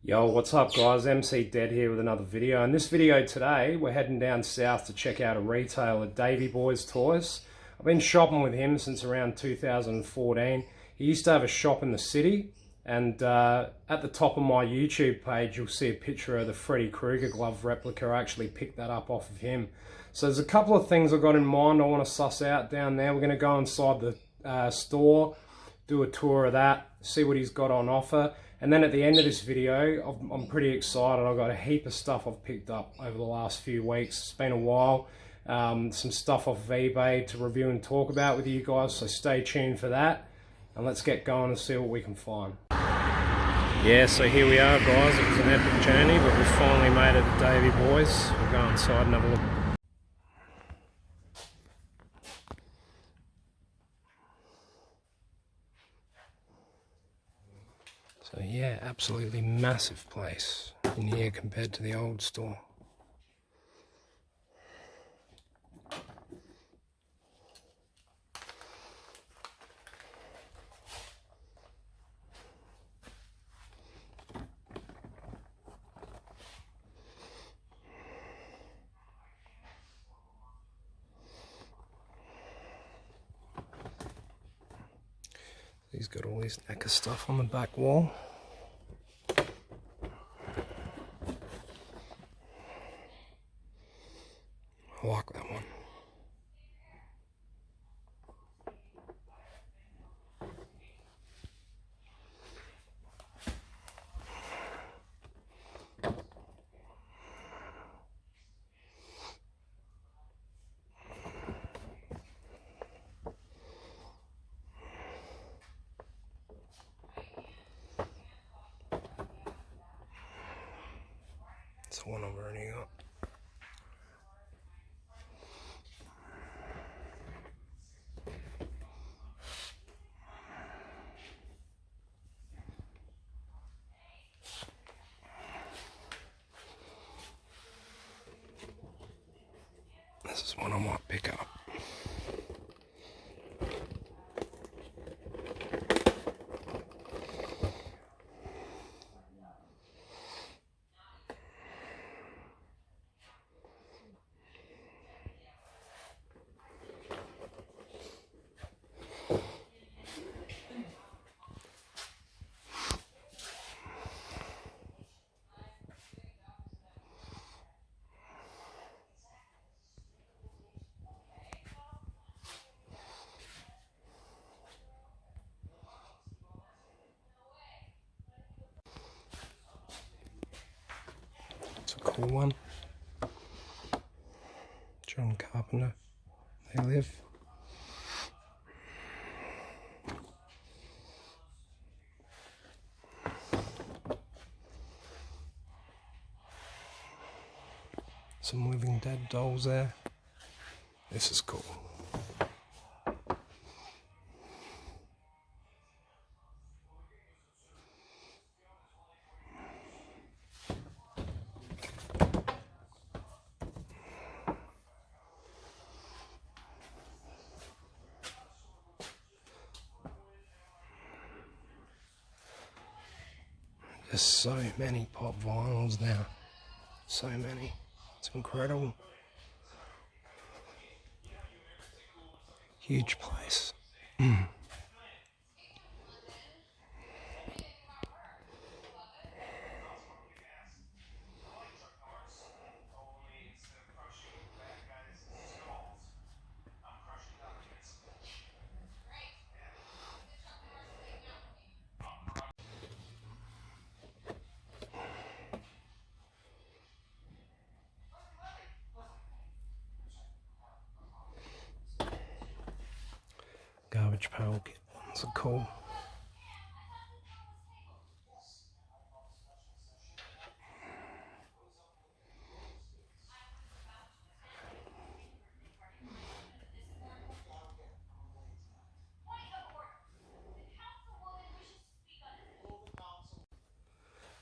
Yo, what's up guys? MC Dead here with another video. In this video today, we're heading down south to check out a retailer, Davey Boys Toys. I've been shopping with him since around 2014. He used to have a shop in the city, and at the top of my YouTube page, you'll see a picture of the Freddy Krueger glove replica. I actually picked that up off of him. So there's a couple of things I've got in mind I want to suss out down there. We're going to go inside the store, do a tour of that, see what he's got on offer. And then at the end of this video, I'm pretty excited. I've got a heap of stuff I've picked up over the last few weeks. It's been a while. Some stuff off of eBay to review and talk about with you guys, so stay tuned for that. And let's get going and see what we can find. Yeah, so here we are guys. It was an epic journey, but we finally made it to Davey Boys. We'll go inside and have a look. So yeah, absolutely massive place in here compared to the old store. He's got all this NECA stuff on the back wall. I like that one. It's the one I've already got. This is one I might pick up. It's a cool one. John Carpenter, They Live. Some Living Dead dolls there. This is cool. There's so many pop vinyls now. So many. It's incredible. Huge place. Garbage pail kit ones are cool.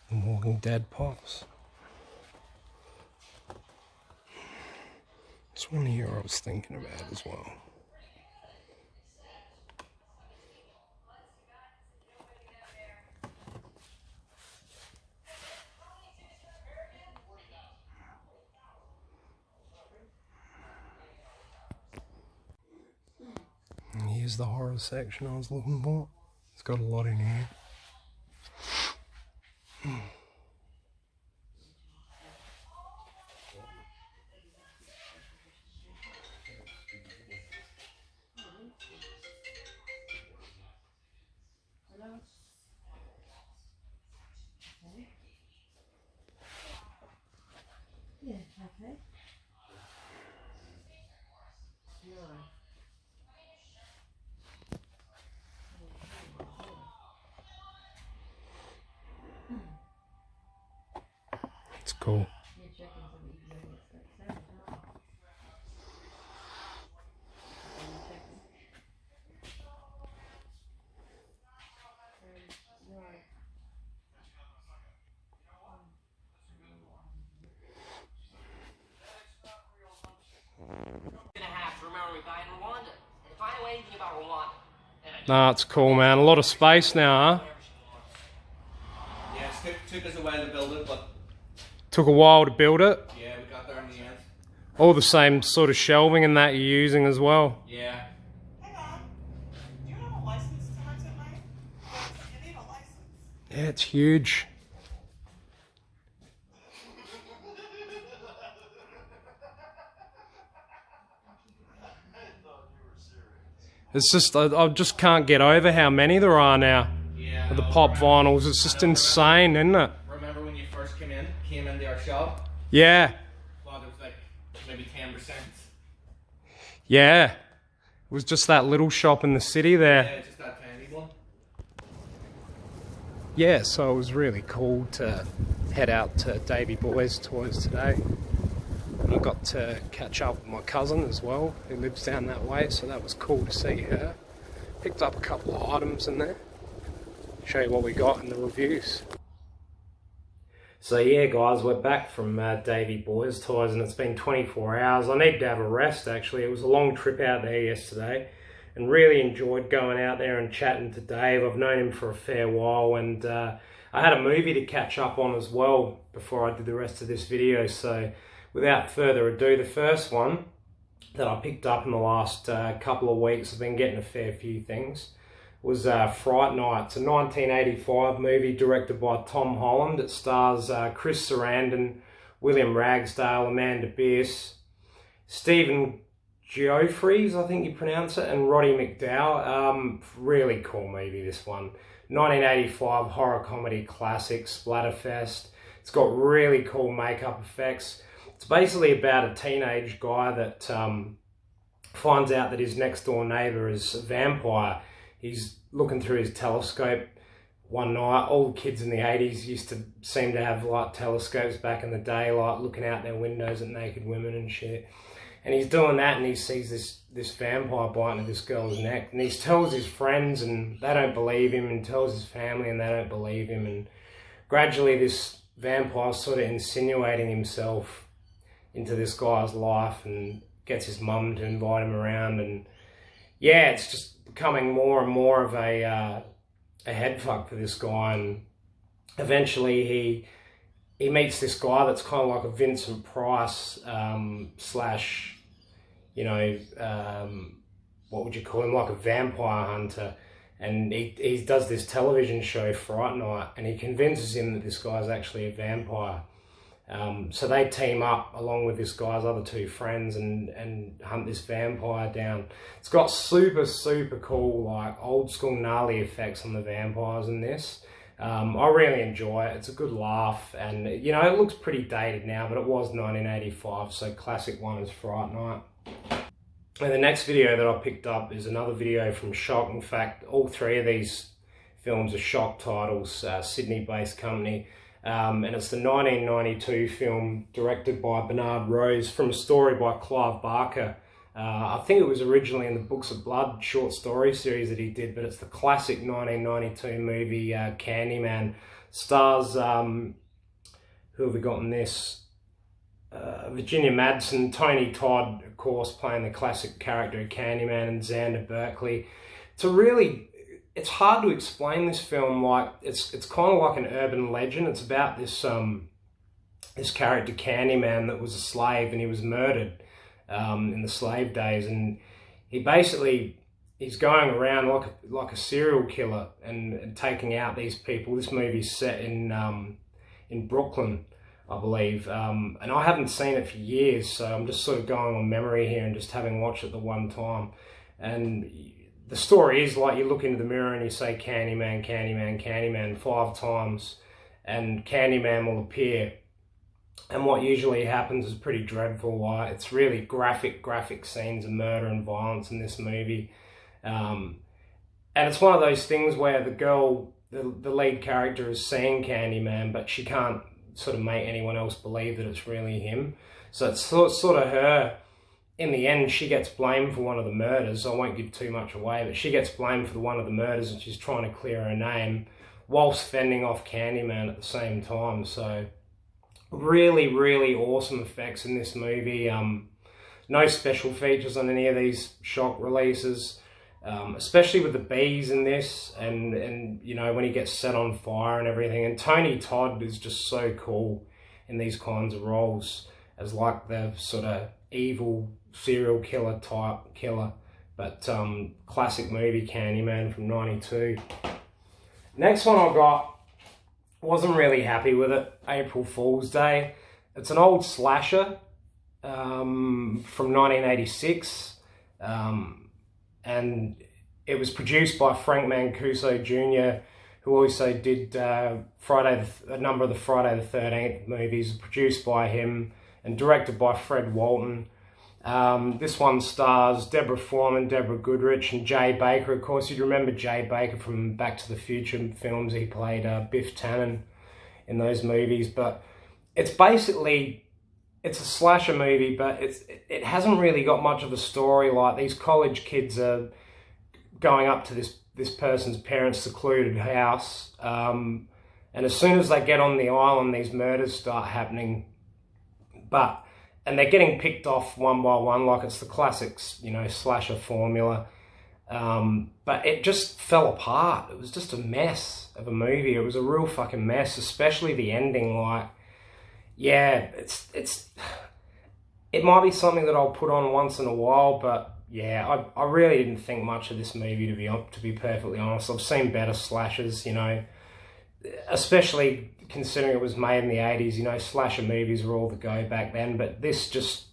The Walking Dead pops. This one here I was thinking about as well. Here's the horror section I was looking for. It's got a lot in here. Yeah, okay. It's cool. Nah, it's cool, man. A lot of space now, huh? Yeah, it took us a while to build it, but... Took a while to build it. Yeah, we got there in the end. All the same sort of shelving and that you're using as well. Yeah. Hang on. Do you have a license to hunt at night? You need a license. Yeah, it's huge. It's just, I just can't get over how many there are now. Yeah. Of the pop vinyls. It's just insane, isn't it? Remember when you first came into our shop? Yeah. Well, there was like maybe 10%. Yeah. It was just that little shop in the city there. Yeah, just that tiny one. Yeah, so it was really cool to head out to Davey Boys Toys today. And I got to catch up with my cousin as well, who lives down that way, so that was cool to see her. Picked up a couple of items in there. Show you what we got in the reviews. So yeah guys, we're back from Davey Boys Toys and it's been 24 hours. I need to have a rest actually. It was a long trip out there yesterday and really enjoyed going out there and chatting to Dave. I've known him for a fair while and I had a movie to catch up on as well before I did the rest of this video. So without further ado, the first one that I picked up in the last couple of weeks, I've been getting a fair few things, was Fright Night. It's a 1985 movie directed by Tom Holland. It stars Chris Sarandon, William Ragsdale, Amanda Bierce, Stephen Geoffreys, I think you pronounce it, and Roddy McDowell. Really cool movie, this one. 1985 horror comedy classic, splatterfest. It's got really cool makeup effects. It's basically about a teenage guy that finds out that his next door neighbour is a vampire. He's looking through his telescope one night. All the kids in the 80s used to seem to have like telescopes back in the day, like looking out their windows at naked women and shit. And he's doing that and he sees this vampire biting this girl's neck. And he tells his friends and they don't believe him, and tells his family and they don't believe him. And gradually this vampire's sort of insinuating himself into this guy's life and gets his mum to invite him around. And yeah, it's just becoming more and more of a headfuck for this guy. And eventually he meets this guy that's kind of like a Vincent Price slash, you know, what would you call him, like a vampire hunter. And he does this television show, Fright Night, and he convinces him that this guy's actually a vampire. So they team up along with this guy's other two friends and hunt this vampire down. It's got super, super cool, like old school gnarly effects on the vampires in this. I really enjoy it. It's a good laugh, and you know, it looks pretty dated now, but it was 1985, so classic one is Fright Night. And the next video that I picked up is another video from Shock. In fact, all three of these films are Shock titles, Sydney-based company. And it's the 1992 film directed by Bernard Rose from a story by Clive Barker. I think it was originally in the Books of Blood short story series that he did, but it's the classic 1992 movie Candyman. Stars, who have we got in this? Virginia Madsen, Tony Todd, of course, playing the classic character of Candyman, and Xander Berkeley. It's hard to explain this film. Like it's kind of like an urban legend. It's about this this character Candyman that was a slave and he was murdered in the slave days, and he he's going around like a serial killer and taking out these people. This movie's set in Brooklyn, I believe, and I haven't seen it for years, so I'm just sort of going on memory here and just having watched it the one time. And the story is like you look into the mirror and you say Candyman, Candyman, Candyman 5 times, and Candyman will appear. And what usually happens is pretty dreadful. Like, it's really graphic scenes of murder and violence in this movie. And it's one of those things where the girl, the lead character, is seeing Candyman, but she can't sort of make anyone else believe that it's really him. So it's sort of her. In the end, she gets blamed for one of the murders. I won't give too much away, but she gets blamed for one of the murders, and she's trying to clear her name whilst fending off Candyman at the same time. So really awesome effects in this movie. No special features on any of these shock releases, especially with the bees in this, and you know, when he gets set on fire and everything. And Tony Todd is just so cool in these kinds of roles as like the sort of evil serial killer type killer. But classic movie Candyman from '92. Next one I got, wasn't really happy with it. April Fool's Day. It's an old slasher from 1986, and it was produced by Frank Mancuso Jr., who also did a number of the Friday the 13th movies, produced by him and directed by Fred Walton. This one stars Deborah Foreman, Deborah Goodrich, and Jay Baker. Of course, you'd remember Jay Baker from Back to the Future films. He played Biff Tannen in those movies. But it's basically, it's a slasher movie, but it hasn't really got much of a story. Like, these college kids are going up to this person's parents' secluded house, and as soon as they get on the island, these murders start happening. And they're getting picked off one by one, like it's the classics, you know, slasher formula. But it just fell apart. It was just a mess of a movie. It was a real fucking mess, especially the ending. Like, yeah, it might be something that I'll put on once in a while, but yeah, I really didn't think much of this movie, to be perfectly honest. I've seen better slashers, you know, especially considering it was made in the 80s. You know, slasher movies were all the go back then, but this just,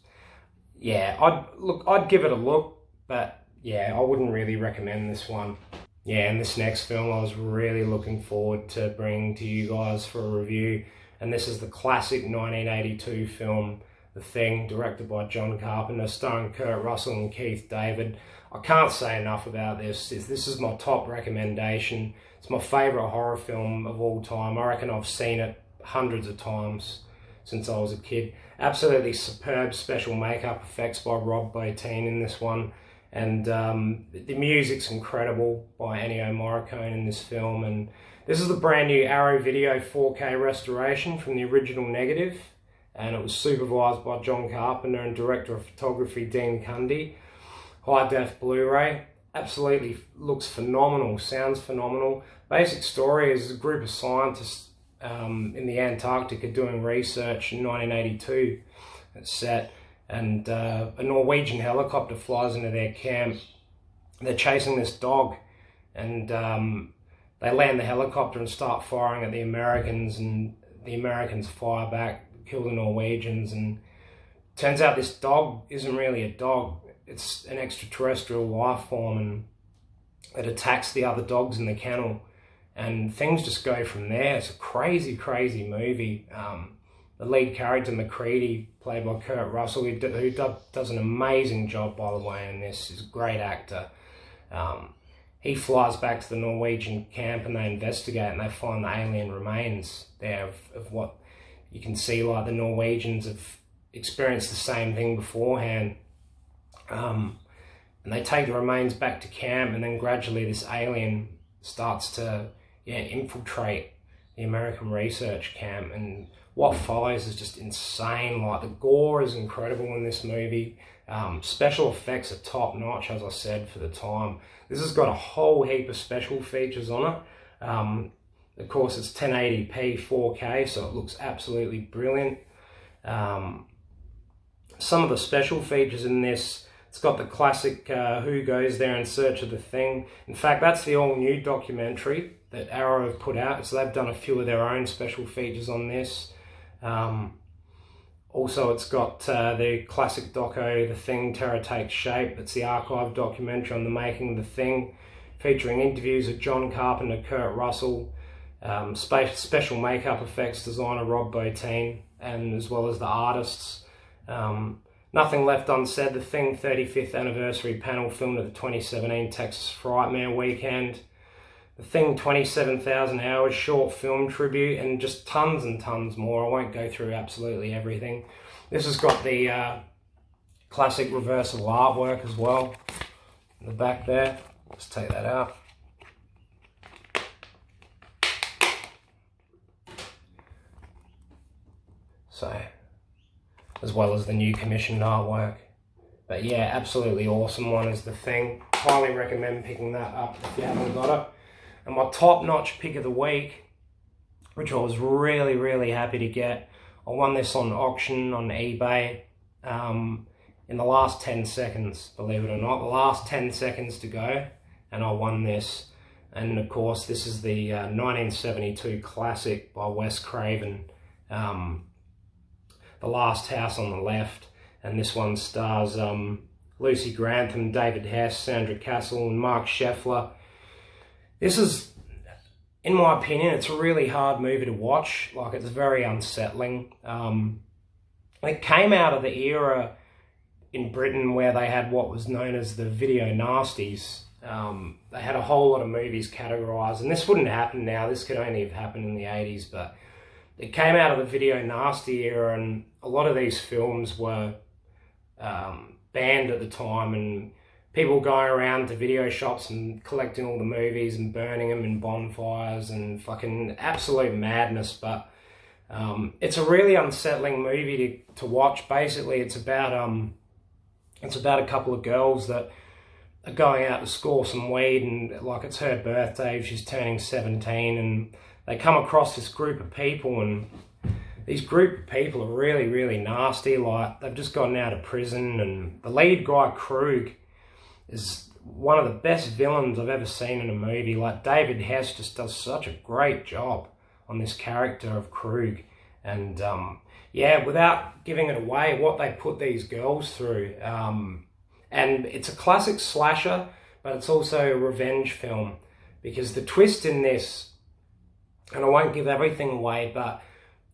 yeah, I'd give it a look, but yeah, I wouldn't really recommend this one. Yeah, and this next film I was really looking forward to bringing to you guys for a review, and this is the classic 1982 film, The Thing, directed by John Carpenter, starring Kurt Russell and Keith David. I can't say enough about this. This is my top recommendation. It's my favourite horror film of all time. I reckon I've seen it hundreds of times since I was a kid. Absolutely superb special makeup effects by Rob Bottin in this one. And the music's incredible by Ennio Morricone in this film. And this is the brand new Arrow Video 4K restoration from the original negative. And it was supervised by John Carpenter and director of photography Dean Cundy. High def Blu-ray. Absolutely looks phenomenal, sounds phenomenal. Basic story is a group of scientists in the Antarctica doing research in 1982. It's set, and a Norwegian helicopter flies into their camp. They're chasing this dog, and they land the helicopter and start firing at the Americans, and the Americans fire back, kill the Norwegians, and turns out this dog isn't really a dog. It's an extraterrestrial life form, and it attacks the other dogs in the kennel, and things just go from there. It's a crazy movie. The lead character, McCready, played by Kurt Russell, who does an amazing job, by the way, in this. He's a great actor. He flies back to the Norwegian camp, and they investigate, and they find the alien remains there of what you can see, like the Norwegians have experienced the same thing beforehand. And they take the remains back to camp, and then gradually this alien starts to infiltrate the American research camp, and what follows is just insane. Like, the gore is incredible in this movie. Special effects are top notch, as I said, for the time. This has got a whole heap of special features on it. Of course, it's 1080p 4K, so it looks absolutely brilliant. Some of the special features in this, It's got the classic Who Goes There in Search of the Thing. In fact, that's the all-new documentary that Arrow have put out, so they've done a few of their own special features on this. Also, it's got the classic doco, The Thing, Terror Takes Shape. It's the archive documentary on the making of The Thing, featuring interviews with John Carpenter, Kurt Russell, special makeup effects designer Rob Bottin, and as well as the artists. Nothing Left Unsaid, The Thing 35th anniversary panel filmed at the 2017 Texas Fright Night weekend. The Thing 27,000 hours short film tribute, and just tons and tons more. I won't go through absolutely everything. This has got the classic reversible artwork as well in the back there. Let's take that out. So, as well as the new commissioned artwork. But yeah, absolutely awesome one is The Thing. Highly recommend picking that up if you haven't got it. And my top-notch pick of the week, which I was really, really happy to get. I won this on auction on eBay in the last 10 seconds, believe it or not. The last 10 seconds to go, and I won this. And of course, this is the 1972 classic by Wes Craven, The Last House on the Left. And this one stars Lucy Grantham, David Hess, Sandra Cassell, and Mark Scheffler. This is, in my opinion, it's a really hard movie to watch. Like, it's very unsettling. It came out of the era in Britain where they had what was known as the video nasties. They had a whole lot of movies categorised, and this wouldn't happen now. This could only have happened in the 80s, but it came out of the video nasty era, and a lot of these films were banned at the time, and people going around to video shops and collecting all the movies and burning them in bonfires and fucking absolute madness. But it's a really unsettling movie to watch. Basically, it's about a couple of girls that are going out to score some weed, and like, it's her birthday, she's turning 17, and they come across this group of people, and these group of people are really, really nasty. Like, they've just gotten out of prison, and the lead guy, Krueger, is one of the best villains I've ever seen in a movie. Like, David Hess just does such a great job on this character of Krueger. And yeah, without giving it away, what they put these girls through. And it's a classic slasher, but it's also a revenge film, because the twist in this, and I won't give everything away, but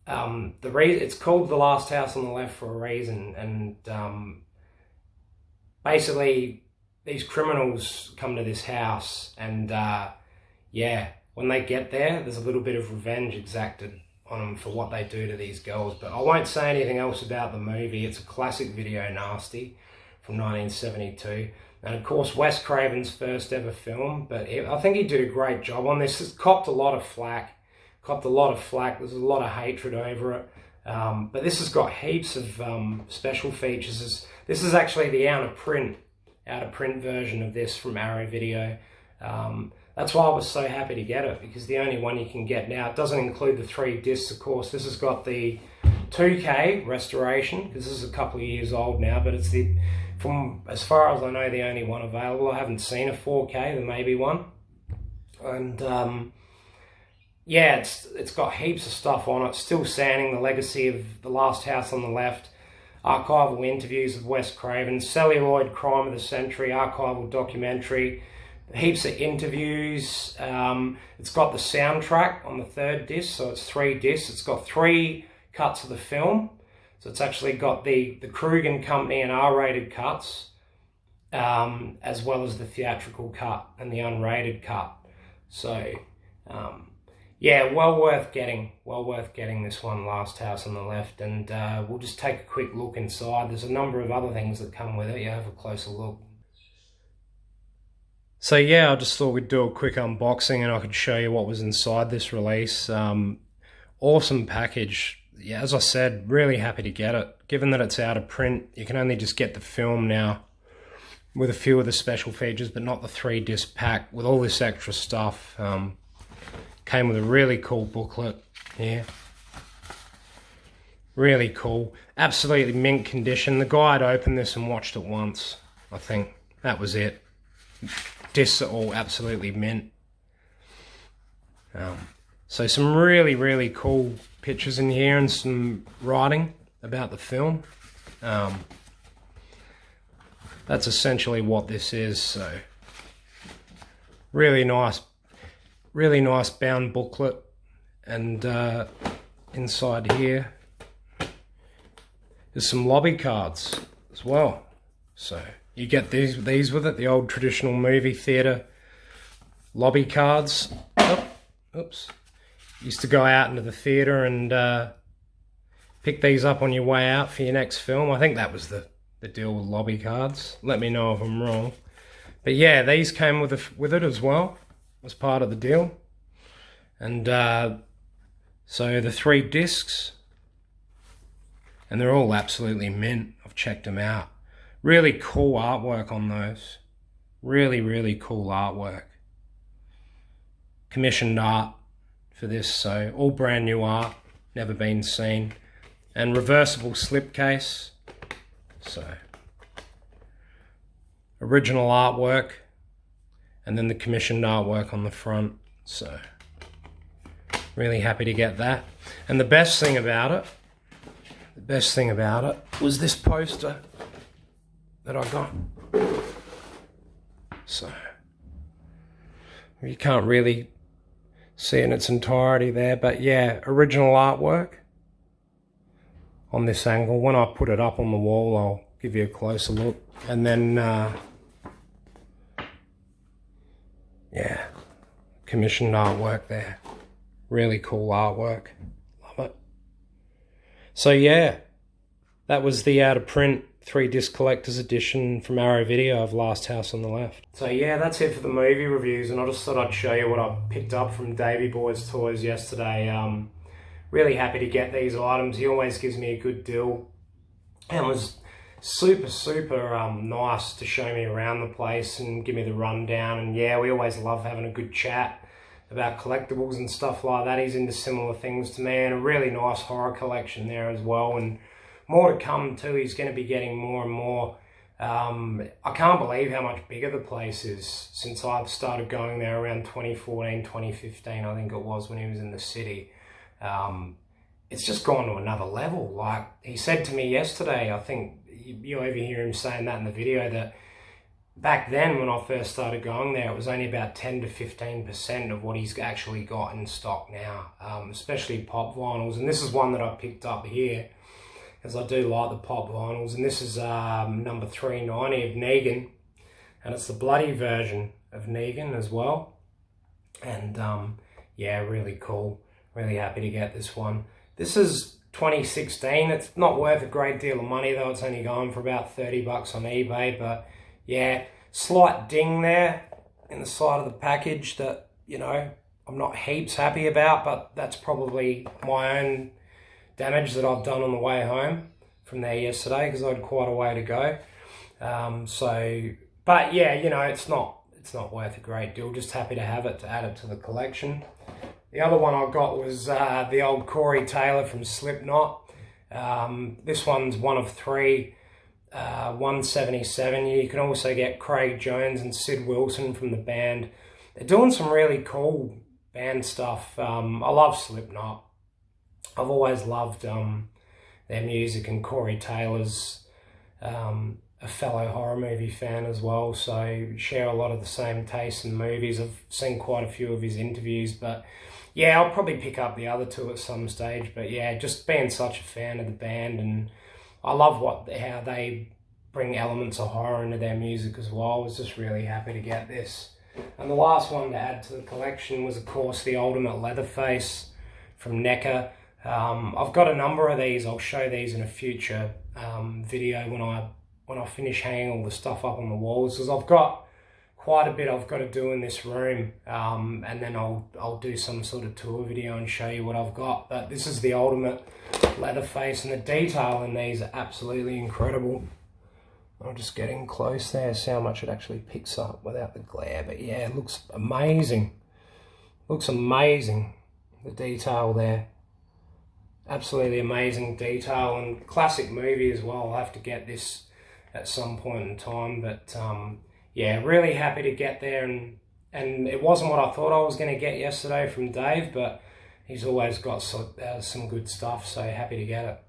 the reason it's called The Last House on the Left for a reason. And basically, these criminals come to this house, and yeah, when they get there, there's a little bit of revenge exacted on them for what they do to these girls. But I won't say anything else about the movie. It's a classic video nasty from 1972. And of course, Wes Craven's first ever film, but I think he did a great job on this. It's copped a lot of flack. There's a lot of hatred over it. But this has got heaps of special features. This is actually the out of print version of this from Arrow Video. That's why I was so happy to get it, because the only one you can get now. It doesn't include the 3 discs, of course. This has got the 2K restoration, because this is a couple of years old now, but it's from as far as I know, the only one available. I haven't seen a 4K, there may be one. And yeah, it's got heaps of stuff on it. Still sanding the legacy of The Last House on the Left, archival interviews of Wes Craven, celluloid crime of the century, archival documentary, heaps of interviews. It's got the soundtrack on the 3rd disc, so it's 3 discs. It's got 3 cuts of the film, so it's actually got the Krueger Company and R-rated cuts, as well as the theatrical cut and the unrated cut. So yeah, well worth getting this one, Last House on the Left. And we'll just take a quick look inside. There's a number of other things that come with it. You have a closer look. So yeah, I just thought we'd do a quick unboxing and I could show you what was inside this release. Awesome package. Yeah, as I said, really happy to get it. Given that it's out of print, you can only just get the film now with a few of the special features, but not the 3-disc pack with all this extra stuff. Came with a really cool booklet here. Really cool. Absolutely mint condition. The guy had opened this and watched it once. I think that was it. Discs are all absolutely mint. So some really, really cool pictures in here and some writing about the film. That's essentially what this is. So really nice bound booklet, and inside here there's some lobby cards as well. So you get these with it, the old traditional movie theatre lobby cards. Oops. Used to go out into the theatre and pick these up on your way out for your next film. I think that was the deal with lobby cards. Let me know if I'm wrong. But yeah, these came with it as well, as part of the deal. And so the 3 discs, and they're all absolutely mint. I've checked them out. Really cool artwork on those. Really, really cool artwork. Commissioned art for this, so all brand new art, never been seen. And reversible slipcase. So original artwork, and then the commissioned artwork on the front. So really happy to get that. And the best thing about it was this poster that I got. So you can't really see in its entirety there, but yeah, original artwork on this angle. When I put it up on the wall, I'll give you a closer look. And then yeah, commissioned artwork there. Really cool artwork. Love it. So yeah, that was the out of print 3-disc collector's edition from Arrow Video of Last House on the Left. So yeah, that's it for the movie reviews, and I just thought I'd show you what I picked up from Davey Boy's Toys yesterday. Really happy to get these items. He always gives me a good deal, and was super nice to show me around the place and give me the rundown. And yeah, we always love having a good chat about collectibles and stuff like that. He's into similar things to me, and a really nice horror collection there as well, and more to come too. He's going to be getting more and more. I can't believe how much bigger the place is since I've started going there around 2014, 2015, I think it was, when he was in the city. It's just gone to another level. Like he said to me yesterday, I think you overhear him saying that in the video, that back then when I first started going there, it was only about 10 to 15% of what he's actually got in stock now, especially pop vinyls. And this is one that I picked up here, as I do like the pop vinyls, and this is number 390 of Negan, and it's the bloody version of Negan as well. And yeah, really cool. Really happy to get this one. This is 2016. It's not worth a great deal of money though. It's only going for about 30 bucks on eBay, but yeah, slight ding there in the side of the package that, you know, I'm not heaps happy about, but that's probably my own damage that I've done on the way home from there yesterday, because I had quite a way to go. But yeah, you know, it's not worth a great deal. Just happy to have it, to add it to the collection. The other one I got was the old Corey Taylor from Slipknot. This one's one of 3, 177. You can also get Craig Jones and Sid Wilson from the band. They're doing some really cool band stuff. I love Slipknot. I've always loved their music, and Corey Taylor's a fellow horror movie fan as well, so share a lot of the same tastes in movies. I've seen quite a few of his interviews, but yeah, I'll probably pick up the other 2 at some stage. But yeah, just being such a fan of the band, and I love how they bring elements of horror into their music as well. I was just really happy to get this. And the last one to add to the collection was, of course, the Ultimate Leatherface from NECA. I've got a number of these. I'll show these in a future video when I finish hanging all the stuff up on the walls, because I've got quite a bit I've got to do in this room, and then I'll do some sort of tour video and show you what I've got. But this is the Ultimate Leatherface, and the detail in these are absolutely incredible. I'll just get in close there, see how much it actually picks up without the glare. But yeah, it looks amazing. Looks amazing, the detail there. Absolutely amazing detail, and classic movie as well. I'll have to get this at some point in time. But yeah, really happy to get there, and it wasn't what I thought I was going to get yesterday from Dave, but he's always got some good stuff, so happy to get it.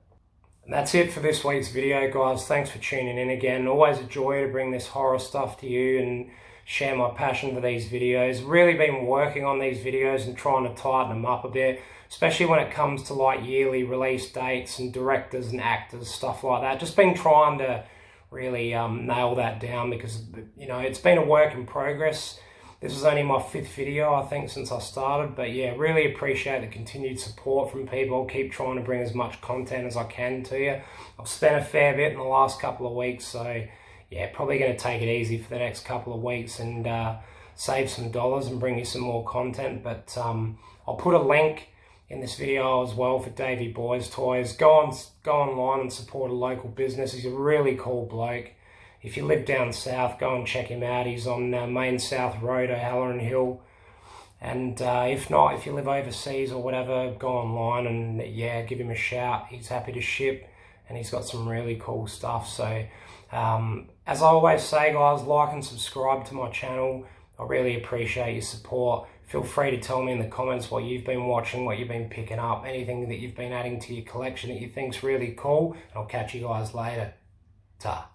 And that's it for this week's video, guys. Thanks for tuning in again. Always a joy to bring this horror stuff to you and share my passion for these videos. Really been working on these videos and trying to tighten them up a bit, especially when it comes to like yearly release dates and directors and actors, stuff like that. Just been trying to really nail that down, because, you know, it's been a work in progress. This is only my 5th video, I think, since I started. But yeah, really appreciate the continued support from people. I'll keep trying to bring as much content as I can to you. I've spent a fair bit in the last couple of weeks, so yeah, probably going to take it easy for the next couple of weeks and save some dollars and bring you some more content. But I'll put a link in this video as well for Davey Boys Toys. Go online and support a local business. He's a really cool bloke. If you live down south, go and check him out. He's on Main South Road, O'Halloran Hill. And if not, if you live overseas or whatever, go online and yeah, give him a shout. He's happy to ship, and he's got some really cool stuff. So as I always say, guys, like and subscribe to my channel. I really appreciate your support. Feel free to tell me in the comments what you've been watching, what you've been picking up, anything that you've been adding to your collection that you think's really cool. And I'll catch you guys later. Ta.